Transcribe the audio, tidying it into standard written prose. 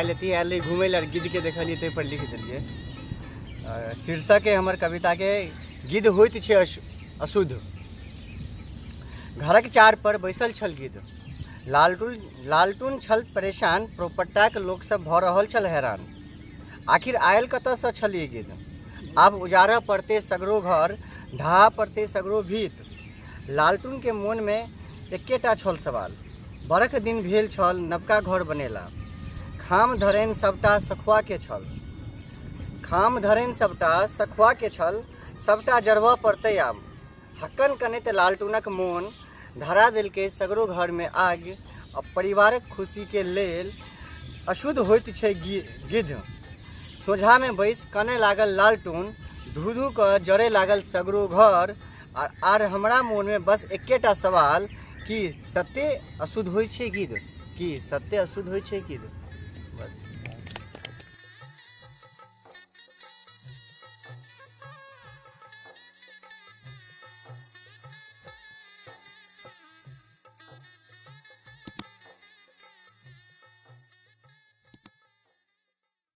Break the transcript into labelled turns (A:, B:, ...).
A: लेती आयल रही घूमे लड़ गिद्ध के देखलिए तो पर लिख दिलिए। शीर्षक है हमर कविता के गिद्ध होइत छे अशुद्ध। घरक चार पर बैसल छल गिद्ध, लालटून छल परेशान, प्रोपट्टाक लोक सब भ रहल छल हैरान। आखिर आयल कतऽ छलिए गिद्ध, आब उजारा पड़ते सगरो घर, ढहा पड़ते सगरो भीत। लालटून के मोन में एकेटा छल सवाल, बरख दिन भेल छल नवका घर बनेला। खाम धरेन सबटा सखुआ के छल, खाम धरेन सबटा सखुआ के छल, सबटा जरबा पड़ते आब। हक्कन कनैत लालटूनक मोन धरा दिल के सगरो घर में आग। अब परिवारक खुशी के लेल अशुद्ध होइत छे गिद्ध। सोझा में बैस कने लागल लालटून, धू धू कर जरे लागल सगरो घर। आर हमरा मोन में बस एकेटा सवाल, कि सत्य अशुद्ध होइत छे गिद्ध, कि सत्य अशुद्ध होइत छे गिद्ध।